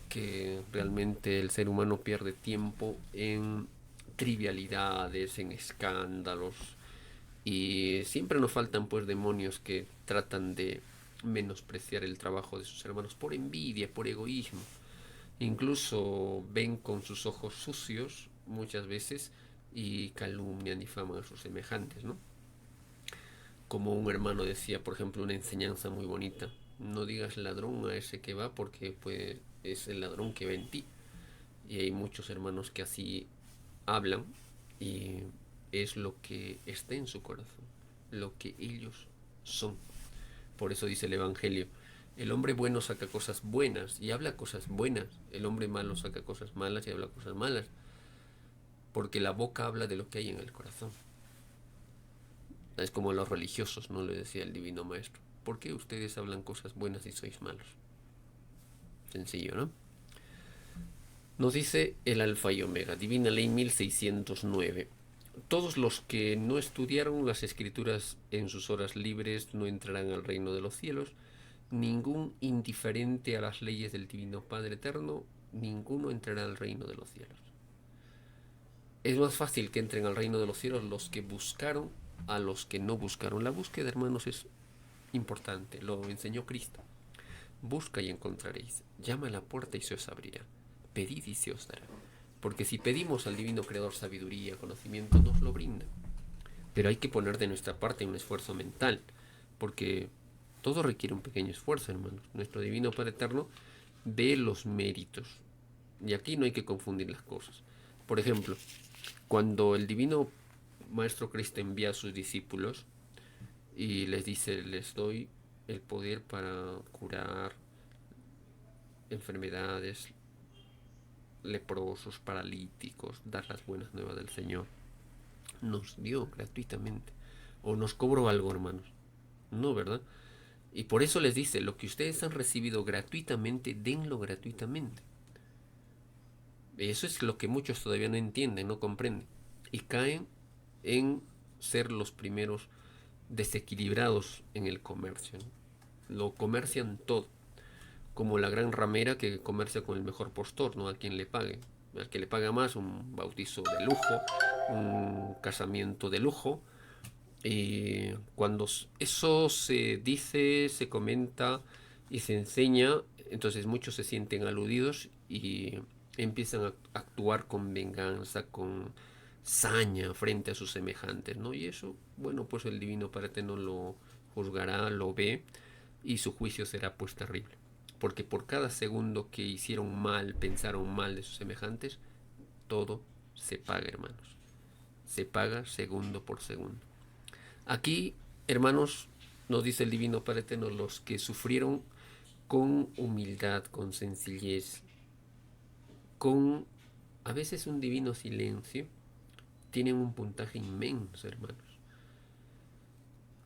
Speaker 1: que realmente el ser humano pierde tiempo en trivialidades, en escándalos, y siempre nos faltan pues demonios que tratan de menospreciar el trabajo de sus hermanos por envidia, por egoísmo. Incluso ven con sus ojos sucios muchas veces y calumnian, difaman a sus semejantes, ¿no? Como un hermano decía, por ejemplo, una enseñanza muy bonita: no digas ladrón a ese que va, porque pues es el ladrón que va en ti. Y hay muchos hermanos que así hablan, y es lo que está en su corazón, lo que ellos son. Por eso dice el Evangelio: el hombre bueno saca cosas buenas y habla cosas buenas, el hombre malo saca cosas malas y habla cosas malas, porque la boca habla de lo que hay en el corazón. Es como los religiosos, ¿no? Le decía el Divino Maestro: ¿por qué ustedes hablan cosas buenas y sois malos? Sencillo, ¿no? Nos dice el Alfa y Omega, Divina Ley 1609. Todos los que no estudiaron las escrituras en sus horas libres no entrarán al reino de los cielos. Ningún indiferente a las leyes del Divino Padre Eterno, ninguno entrará al reino de los cielos. Es más fácil que entren al reino de los cielos los que buscaron a los que no buscaron. La búsqueda, hermanos, es importante, lo enseñó Cristo. Busca y encontraréis, llama a la puerta y se os abrirá, pedid y se os dará. Porque si pedimos al Divino Creador sabiduría, conocimiento, nos lo brinda. Pero hay que poner de nuestra parte un esfuerzo mental, porque todo requiere un pequeño esfuerzo, hermanos. Nuestro Divino Padre Eterno ve los méritos, y aquí no hay que confundir las cosas. Por ejemplo, cuando el Divino Maestro Cristo envía a sus discípulos y les dice, les doy el poder para curar enfermedades, leprosos, paralíticos, dar las buenas nuevas del Señor. Nos dio gratuitamente. ¿O nos cobró algo, hermanos? No, ¿verdad? Y por eso les dice, lo que ustedes han recibido gratuitamente, denlo gratuitamente. Eso es lo que muchos todavía no entienden, no comprenden. Y caen en ser los primeros desequilibrados en el comercio, ¿no? Lo comercian todo, como la gran ramera que comercia con el mejor postor, ¿no? A quien le pague. Al que le paga más, un bautizo de lujo, un casamiento de lujo. Y cuando eso se dice, se comenta y se enseña, entonces muchos se sienten aludidos y empiezan a actuar con venganza, con saña frente a sus semejantes, ¿no? Y eso, bueno, pues el Divino Padre no lo juzgará, lo ve y su juicio será pues terrible. Porque por cada segundo que hicieron mal, pensaron mal de sus semejantes, todo se paga, hermanos. Se paga segundo por segundo. Aquí, hermanos, nos dice el Divino Padre Eterno, los que sufrieron con humildad, con sencillez, con a veces un divino silencio, tienen un puntaje inmenso, hermanos.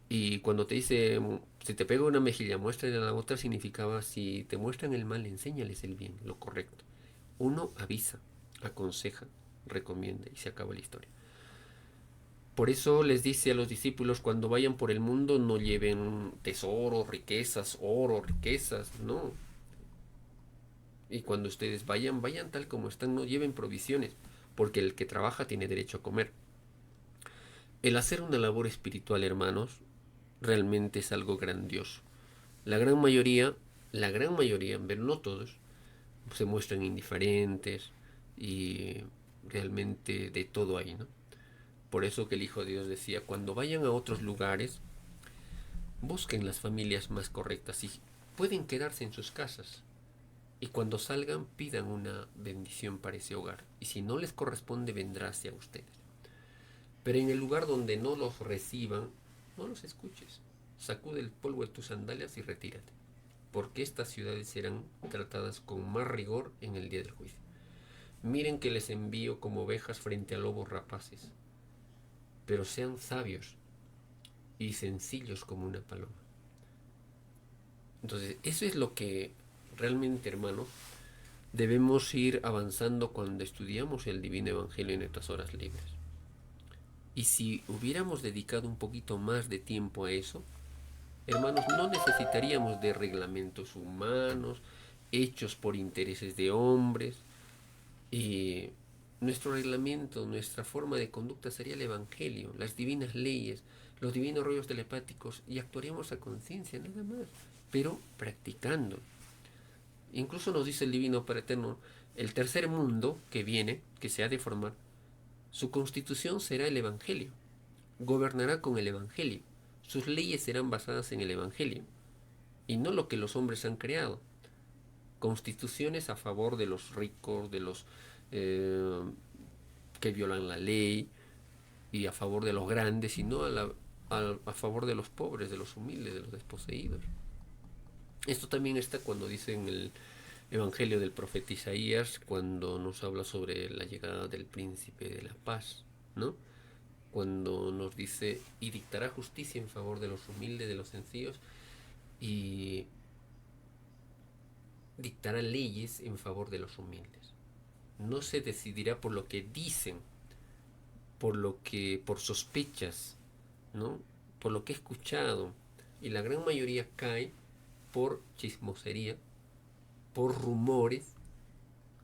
Speaker 1: Y cuando te dice, si te pega una mejilla, muéstrale a la otra, significaba, si te muestran el mal, enséñales el bien, lo correcto. Uno avisa, aconseja, recomienda y se acaba la historia. Por eso les dice a los discípulos, cuando vayan por el mundo no lleven tesoros, riquezas, oro, riquezas, no. Y cuando ustedes vayan, vayan tal como están, no lleven provisiones, porque el que trabaja tiene derecho a comer. El hacer una labor espiritual, hermanos, realmente es algo grandioso. La gran mayoría, pero no todos, se muestran indiferentes y realmente de todo ahí, ¿no? Por eso que el Hijo de Dios decía, cuando vayan a otros lugares, busquen las familias más correctas y pueden quedarse en sus casas. Y cuando salgan, pidan una bendición para ese hogar. Y si no les corresponde, vendrá hacia ustedes. Pero en el lugar donde no los reciban, no los escuches. Sacude el polvo de tus sandalias y retírate. Porque estas ciudades serán tratadas con más rigor en el día del juicio. Miren que les envío como ovejas frente a lobos rapaces. Pero sean sabios y sencillos como una paloma. Entonces, eso es lo que realmente, hermano, debemos ir avanzando cuando estudiamos el Divino Evangelio en nuestras horas libres. Y si hubiéramos dedicado un poquito más de tiempo a eso, hermanos, no necesitaríamos de reglamentos humanos, hechos por intereses de hombres. Y nuestro reglamento, nuestra forma de conducta sería el Evangelio, las divinas leyes, los divinos rollos telepáticos, y actuaríamos a conciencia, nada más, pero practicando. Incluso nos dice el Divino Padre Eterno, el tercer mundo que viene, que se ha de formar, su constitución será el Evangelio, gobernará con el Evangelio, sus leyes serán basadas en el Evangelio, y no lo que los hombres han creado. Constituciones a favor de los ricos, de los eh, que violan la ley, y a favor de los grandes, y no a favor de los pobres, de los humildes, de los desposeídos. Esto también está cuando dice en el Evangelio del profeta Isaías, cuando nos habla sobre la llegada del príncipe de la paz, ¿no? Cuando nos dice, y dictará justicia en favor de los humildes, de los sencillos, y dictará leyes en favor de los humildes. No se decidirá por lo que dicen, por sospechas, ¿no? Por lo que he escuchado. Y la gran mayoría cae por chismosería, por rumores,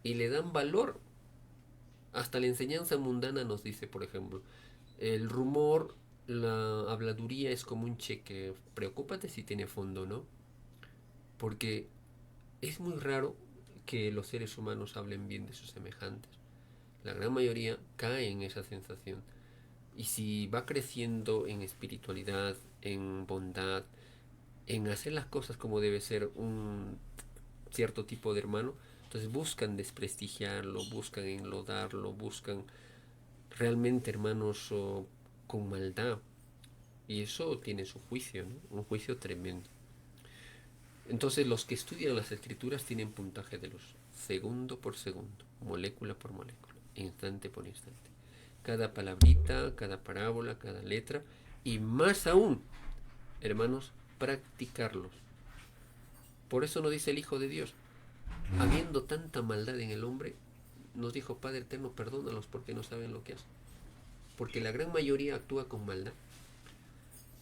Speaker 1: y le dan valor. Hasta la enseñanza mundana nos dice, por ejemplo, el rumor, la habladuría es como un cheque. Preocúpate si tiene fondo, ¿no? Porque es muy raro que los seres humanos hablen bien de sus semejantes. La gran mayoría cae en esa sensación. Y si va creciendo en espiritualidad, en bondad, en hacer las cosas como debe ser un cierto tipo de hermano, entonces buscan desprestigiarlo, buscan enlodarlo, buscan realmente, hermanos, con maldad. Y eso tiene su juicio, ¿no? Un juicio tremendo. Entonces los que estudian las escrituras tienen puntaje de luz, segundo por segundo, molécula por molécula, instante por instante. Cada palabrita, cada parábola, cada letra, y más aún, hermanos, practicarlos. Por eso nos dice el Hijo de Dios, habiendo tanta maldad en el hombre, nos dijo, Padre eterno, perdónalos porque no saben lo que hacen. Porque la gran mayoría actúa con maldad,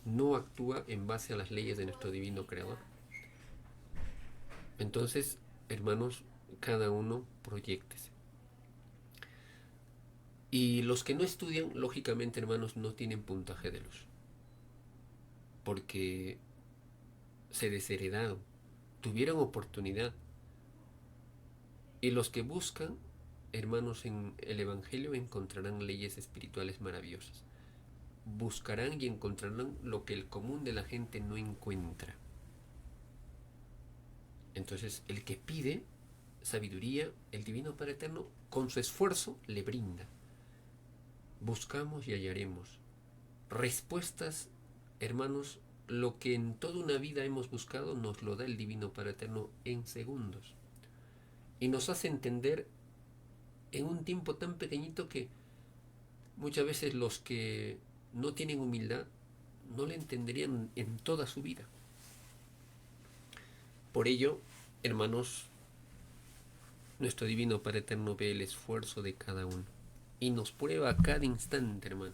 Speaker 1: no actúa en base a las leyes de nuestro divino Creador. Entonces, hermanos, cada uno proyéctese. Y los que no estudian, lógicamente, hermanos, no tienen puntaje de luz. Porque se desheredaron, tuvieron oportunidad. Y los que buscan, hermanos, en el Evangelio encontrarán leyes espirituales maravillosas. Buscarán y encontrarán lo que el común de la gente no encuentra. Entonces, el que pide sabiduría, el Divino Padre Eterno, con su esfuerzo, le brinda. Buscamos y hallaremos. Respuestas, hermanos, lo que en toda una vida hemos buscado, nos lo da el Divino Padre Eterno en segundos. Y nos hace entender en un tiempo tan pequeñito que muchas veces los que no tienen humildad no le entenderían en toda su vida. Por ello, hermanos, nuestro Divino Padre Eterno ve el esfuerzo de cada uno y nos prueba a cada instante, hermanos,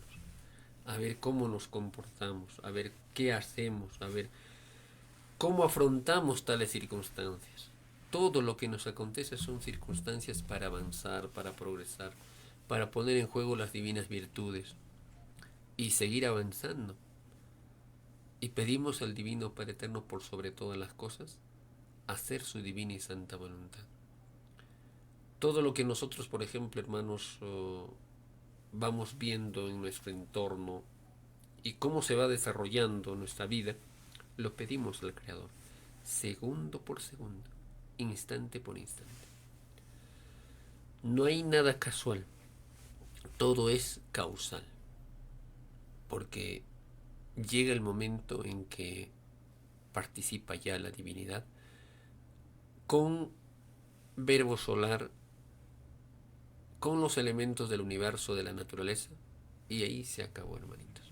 Speaker 1: a ver cómo nos comportamos, a ver qué hacemos, a ver cómo afrontamos tales circunstancias. Todo lo que nos acontece son circunstancias para avanzar, para progresar, para poner en juego las divinas virtudes y seguir avanzando. Y pedimos al Divino Padre Eterno por sobre todas las cosas hacer su divina y santa voluntad. Todo lo que nosotros, por ejemplo, hermanos, vamos viendo en nuestro entorno y cómo se va desarrollando nuestra vida, lo pedimos al Creador, segundo por segundo, instante por instante. No hay nada casual, todo es causal, porque llega el momento en que participa ya la divinidad con verbo solar, con los elementos del universo, de la naturaleza, y ahí se acabó, hermanitos.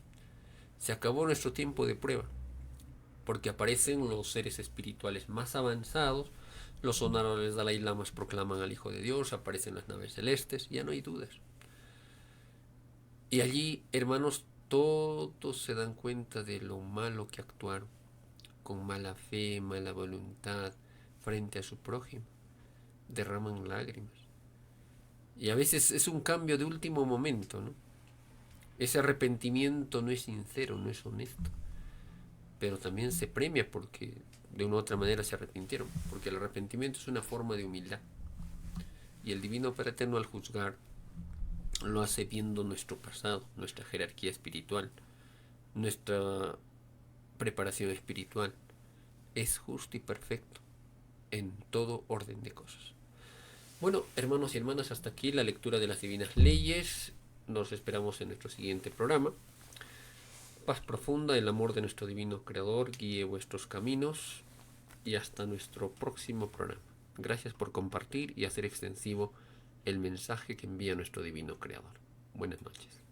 Speaker 1: Se acabó nuestro tiempo de prueba, porque aparecen los seres espirituales más avanzados, los honorables Dalai Lamas proclaman al Hijo de Dios, aparecen las naves celestes, ya no hay dudas. Y allí, hermanos, todos se dan cuenta de lo malo que actuaron, con mala fe, mala voluntad, frente a su prójimo, derraman lágrimas. Y a veces es un cambio de último momento, ¿no? Ese arrepentimiento no es sincero, no es honesto, pero también se premia porque de una u otra manera se arrepintieron, porque el arrepentimiento es una forma de humildad. Y el Divino Padre Eterno, al juzgar, lo hace viendo nuestro pasado, nuestra jerarquía espiritual, nuestra preparación espiritual. Es justo y perfecto en todo orden de cosas. Bueno, hermanos y hermanas, hasta aquí la lectura de las divinas leyes. Nos esperamos en nuestro siguiente programa. Paz profunda, el amor de nuestro divino Creador guíe vuestros caminos y hasta nuestro próximo programa. Gracias por compartir y hacer extensivo el mensaje que envía nuestro divino Creador. Buenas noches.